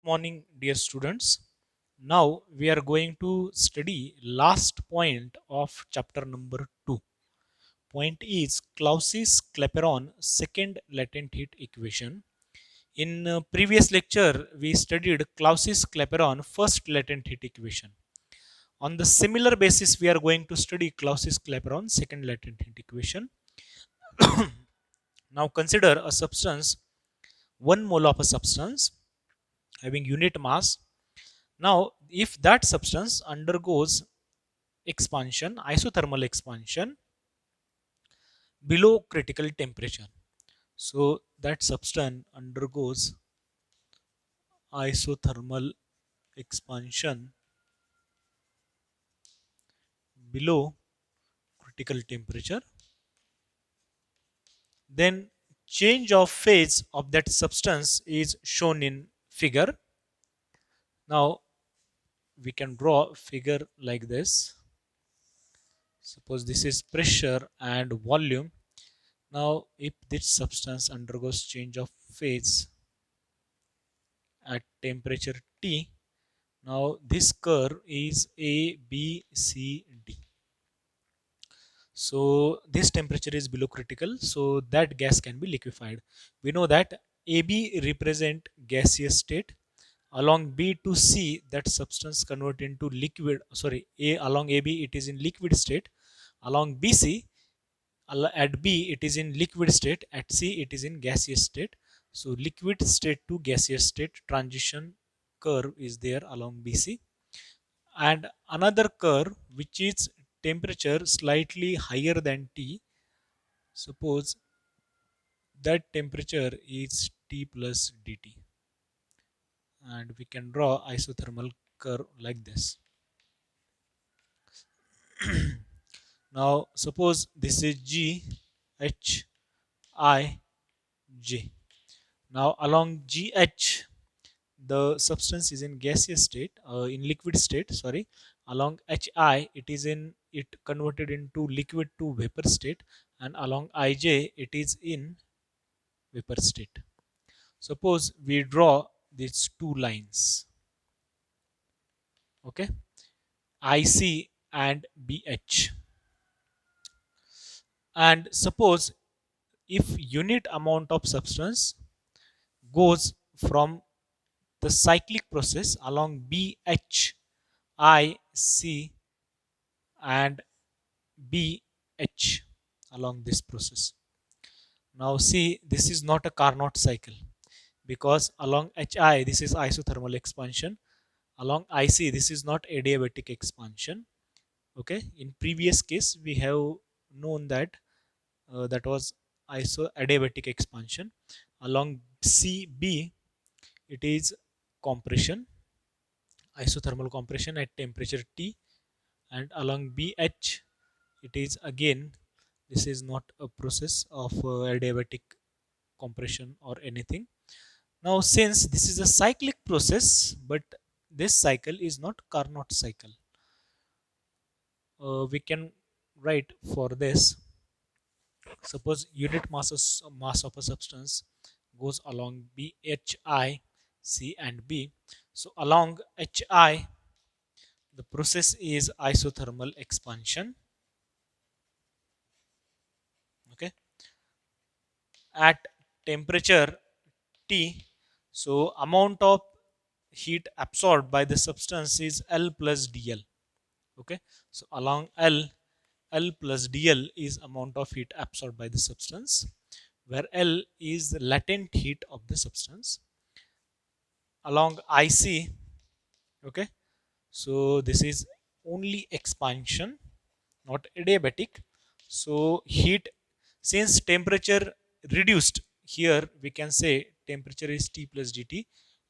Morning, dear students. Now we are going to study last point of chapter number 2. Point is Clausius-Clapeyron second latent heat equation. In previous lecture, we studied Clausius-Clapeyron first latent heat equation. On the similar basis, we are going to study Clausius-Clapeyron second latent heat equation. Now consider a substance, 1 mole of a substance having unit mass. Now, if that substance undergoes expansion, isothermal expansion below critical temperature, so that substance undergoes isothermal expansion below critical temperature, then change of phase of that substance is shown in figure. Now, we can draw a figure like this. Suppose this is pressure and volume. Now, if this substance undergoes change of phase at temperature T, now this curve is A, B, C, D. So this temperature is below critical, so that gas can be liquefied. We know that AB represent gaseous state. Along B to C, that substance convert into liquid. Sorry, along AB it is in liquid state. Along BC, at B it is in liquid state, at C it is in gaseous state. So liquid state to gaseous state transition curve is there along BC, and another curve which is temperature slightly higher than T. Suppose that temperature is T plus dt, and we can draw isothermal curve like this. Now suppose this is G, H, I, J. Now along GH, the substance is in gaseous state, in liquid state. Sorry, along HI, it converted into liquid to vapor state, and along IJ, it is in vapor state. Suppose we draw these two lines, okay, IC and BH, and suppose if unit amount of substance goes from the cyclic process along BH, IC and BH along this process. Now see, this is not a Carnot cycle, because along HI this is isothermal expansion, along IC this is not adiabatic expansion. Okay, in previous case we have known that that was adiabatic expansion. Along CB it is compression, isothermal compression at temperature T, and along BH it is again, this is not a process of adiabatic compression or anything. Now since this is a cyclic process, but this cycle is not Carnot cycle, we can write for this. Suppose unit mass of a substance goes along BHI, C and B. So along HI the process is isothermal expansion. Okay, at temperature T, so amount of heat absorbed by the substance is L plus dl. Okay, so along L plus dl is amount of heat absorbed by the substance, where L is the latent heat of the substance. Along IC, okay, so this is only expansion, not adiabatic. So heat, since temperature reduced, here we can say temperature is T plus dt,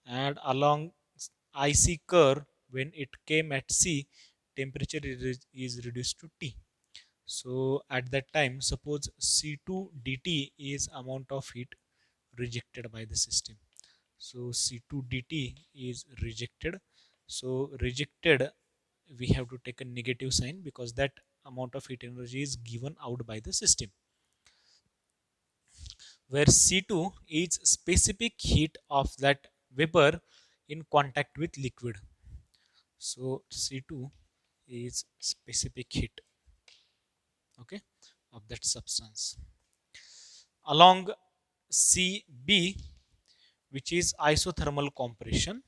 and along IC curve when it came at C, temperature is reduced to T. So at that time, suppose C2 dt is amount of heat rejected by the system. So C2 dt is rejected. So rejected, we have to take a negative sign because that amount of heat energy is given out by the system. Where C2 is specific heat of that vapor in contact with liquid. So C2 is specific heat, okay, of that substance. Along CB, which is isothermal compression,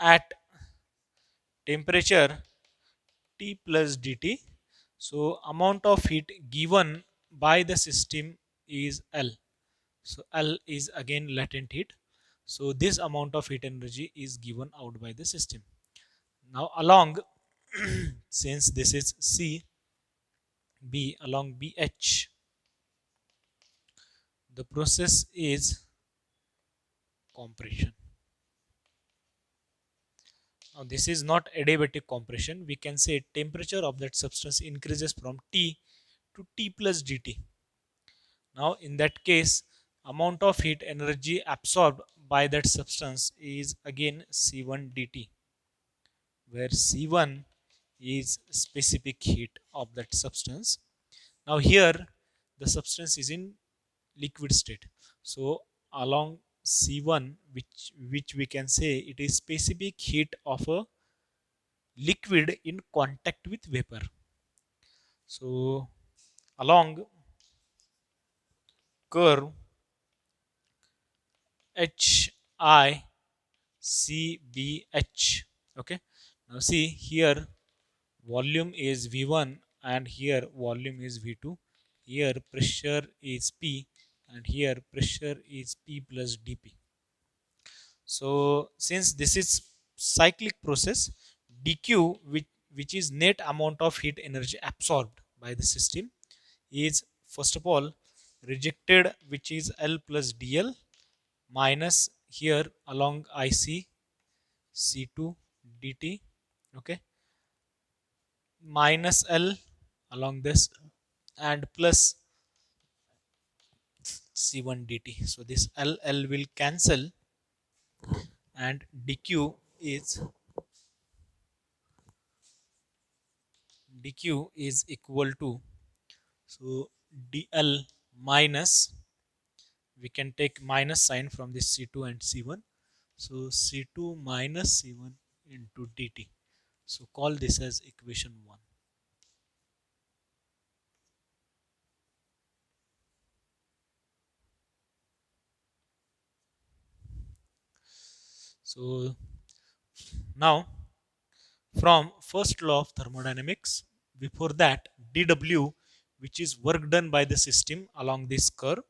at temperature T plus dt. So amount of heat given by the system is L. So L is again latent heat. So this amount of heat energy is given out by the system. Now along since this is C B, along BH, the process is compression. Now this is not adiabatic compression. We can say temperature of that substance increases from T to T plus dt. Now in that case, amount of heat energy absorbed by that substance is again C1 dt, where C1 is specific heat of that substance. Now here the substance is in liquid state. So along C1, which we can say it is specific heat of a liquid in contact with vapor. So along curve HICBH. Okay. Now see here volume is V1 and here volume is V2. Here pressure is P and here pressure is P plus dP. So since this is cyclic process, dq, which is net amount of heat energy absorbed by the system, is first of all rejected, which is L plus dl, minus here along IC C2 dt, okay, minus L along this and plus C1 dt. So this L will cancel and dq is equal to, so dl minus, we can take minus sign from this C2 and C1. So C2 minus C1 into dt. So call this as equation 1. So now from first law of thermodynamics, before that dw, which is work done by the system along this curve.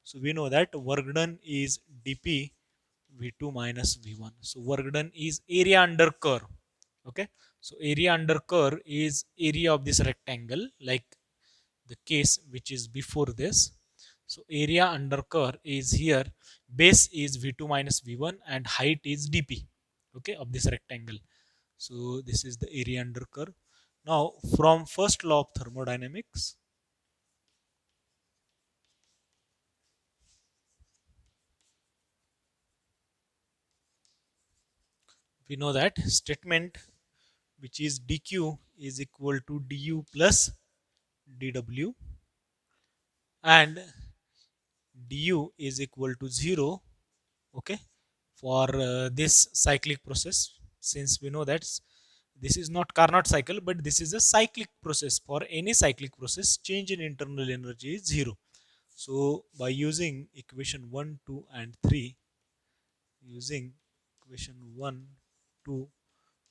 So we know that work done is dp v2 minus v1. So work done is area under curve. Okay, so area under curve is area of this rectangle, like the case which is before this. So area under curve is here, base is v2 minus v1 and height is dp, okay, of this rectangle. So this is the area under curve. Now from first law of thermodynamics, we know that statement which is dq is equal to du plus dw and du is equal to 0, okay, for this cyclic process. Since we know that this is not Carnot cycle, but this is a cyclic process. For any cyclic process, change in internal energy is 0. So by using equation 1, 2 and 3, using equation 1, 2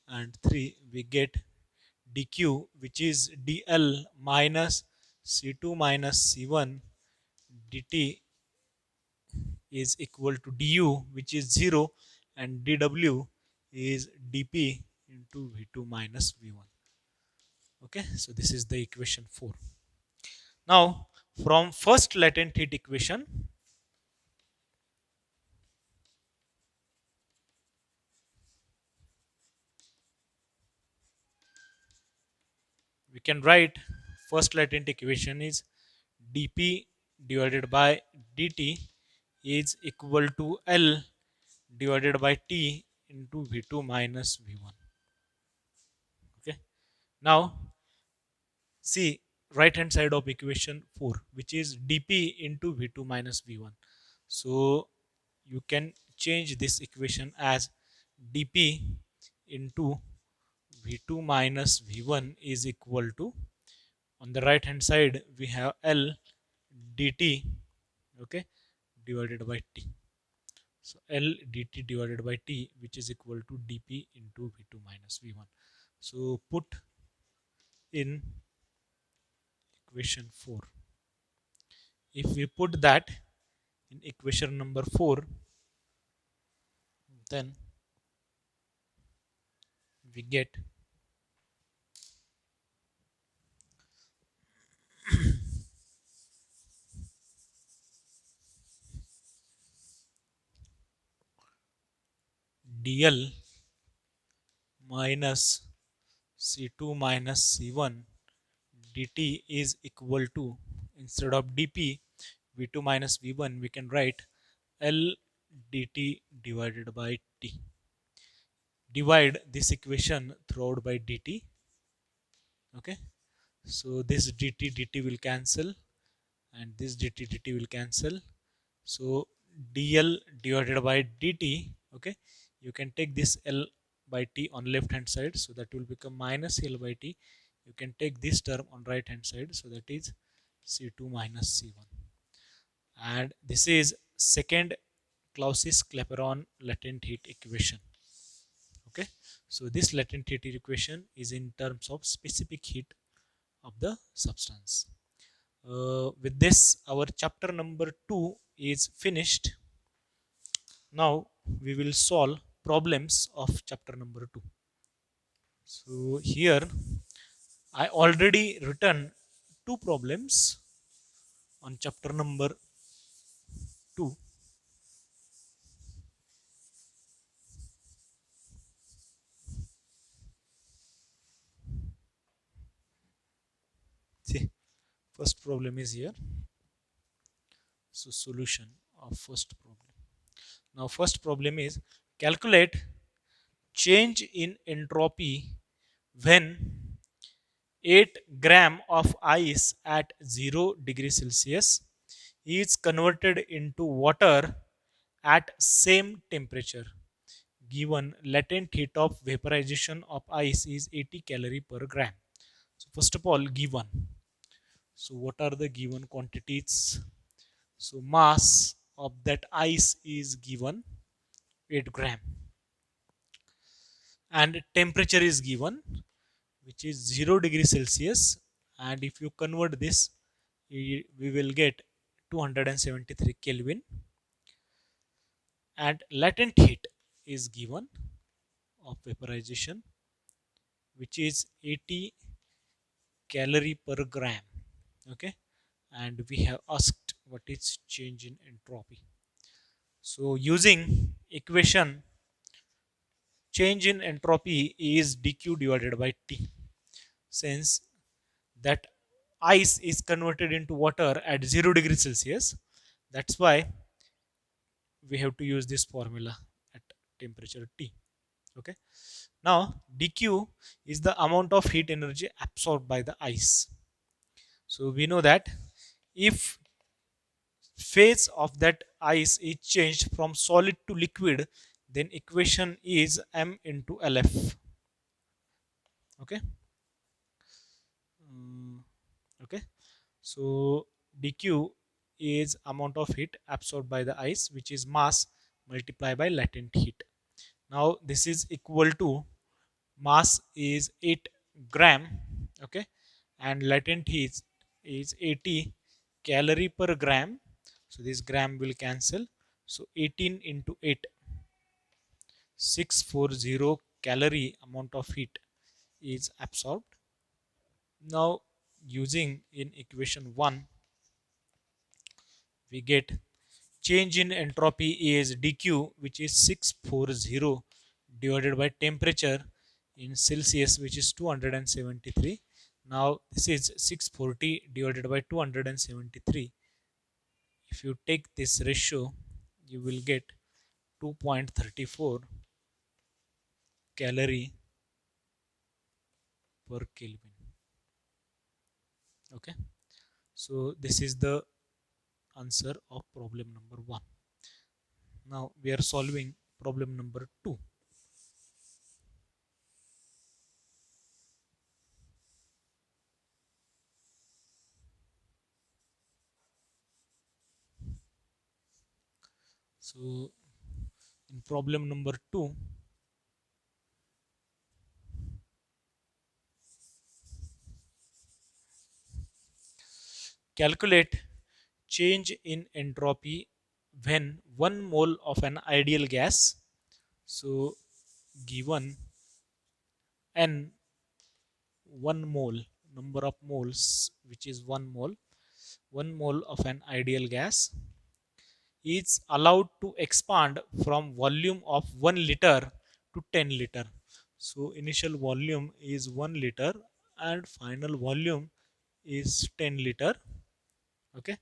and 3, we get dq, which is dl minus c2 minus c1 dt is equal to du, which is 0, and dw is dp into v2 minus v1. Okay, so this is the equation 4. Now from first latent heat equation, we can write first latent equation is dp divided by dt is equal to L divided by T into V2 minus V1. Okay. Now, see, right hand side of equation 4, which is dp into v2 minus v1. So you can change this equation as dp into v2 minus v1 is equal to, on the right hand side we have L dt, okay, divided by t. So L dt divided by t, which is equal to dp into v2 minus v1. So put in equation 4. If we put that in equation number 4, then we get dl minus c2 minus c1 dt is equal to, instead of dp v2 minus v1, we can write L dt divided by t. Divide this equation throughout by dt. Okay, so this dt will cancel, and this dt will cancel. So dl divided by dt, okay, you can take this L by t on left hand side, so that will become minus L by t. You can take this term on right hand side, so that is c2 minus c1. And this is second Clausius Clapeyron latent heat equation. Okay, so this latent heat equation is in terms of specific heat of the substance. With this, our chapter number 2 is finished. Now we will solve problems of chapter number 2. So here I already written two problems on chapter number 2. See, first problem is here. So solution of first problem. Now first problem is calculate change in entropy when 8 gram of ice at 0 degrees Celsius is converted into water at same temperature. Given latent heat of vaporization of ice is 80 calorie per gram. So first of all, given. So what are the given quantities? So mass of that ice is given 8 gram, and temperature is given, which is 0 degrees Celsius, and if you convert this, we will get 273 Kelvin, and latent heat is given of vaporization, which is 80 calorie per gram. Okay, and we have asked what is change in entropy. So using equation, change in entropy is dq divided by t. Since that ice is converted into water at 0 degrees Celsius, that's why we have to use this formula at temperature T. Okay, now dq is the amount of heat energy absorbed by the ice. So we know that if phase of that ice is changed from solid to liquid, then equation is m into lf. Okay. Mm, okay, so dq is amount of heat absorbed by the ice, which is mass multiplied by latent heat. Now this is equal to, mass is 8 gram, okay, and latent heat is 80 calorie per gram. So this gram will cancel. So 18 into 8, 640 calorie amount of heat is absorbed. Now using in equation 1, we get change in entropy is dq, which is 640 divided by temperature in Celsius, which is 273. Now this is 640 divided by 273. If you take this ratio, you will get 2.34 calorie per Kelvin. Okay, so this is the answer of problem number 1. Now we are solving problem number 2. So in problem number 2, calculate change in entropy when 1 mole of an ideal gas. So given n 1 mole, number of moles, which is 1 mole, 1 mole of an ideal gas is allowed to expand from volume of 1 liter to 10 liter. So initial volume is 1 liter and final volume is 10 liter. Okay,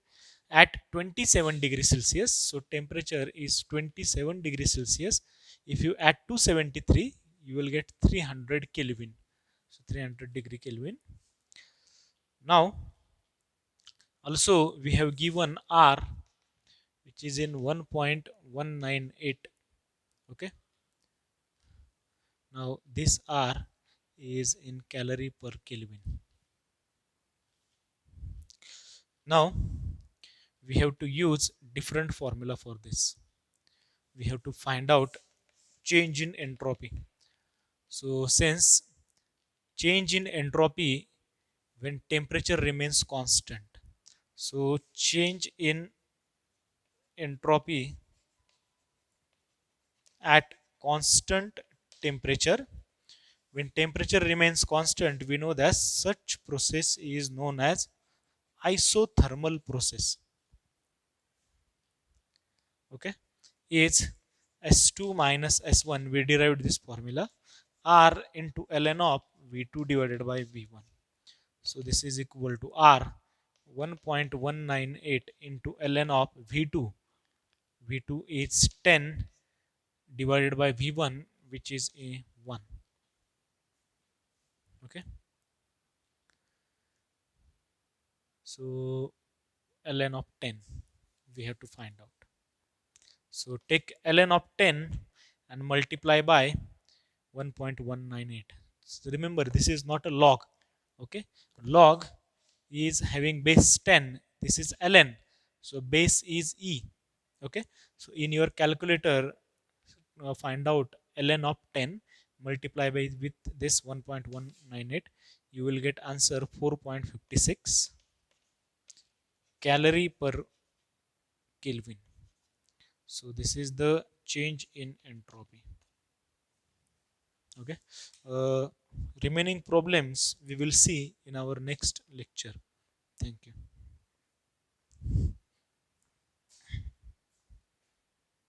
at 27 degrees Celsius. So temperature is 27 degrees Celsius. If you add 273, you will get 300 Kelvin. So 300 degree Kelvin. Now also we have given R, which is in 1.198. Okay, now this R is in calorie per Kelvin. Now we have to use different formula for this. We have to find out change in entropy. So since change in entropy when temperature remains constant, so change in entropy at constant temperature, when temperature remains constant, we know that such process is known as isothermal process. Okay, is S2 minus S1, we derived this formula, R into ln of V2 divided by V1. So this is equal to R 1.198 into ln of V2. V2 is 10 divided by V1, which is a 1. Okay, so ln of 10 we have to find out. So take ln of 10 and multiply by 1.198. So remember, this is not a log. Okay, log is having base 10. This is ln, so base is e. Okay, so in your calculator, find out ln of 10, multiply by with this 1.198, you will get answer 4.56 calorie per Kelvin. So this is the change in entropy. Okay, remaining problems we will see in our next lecture. Thank you.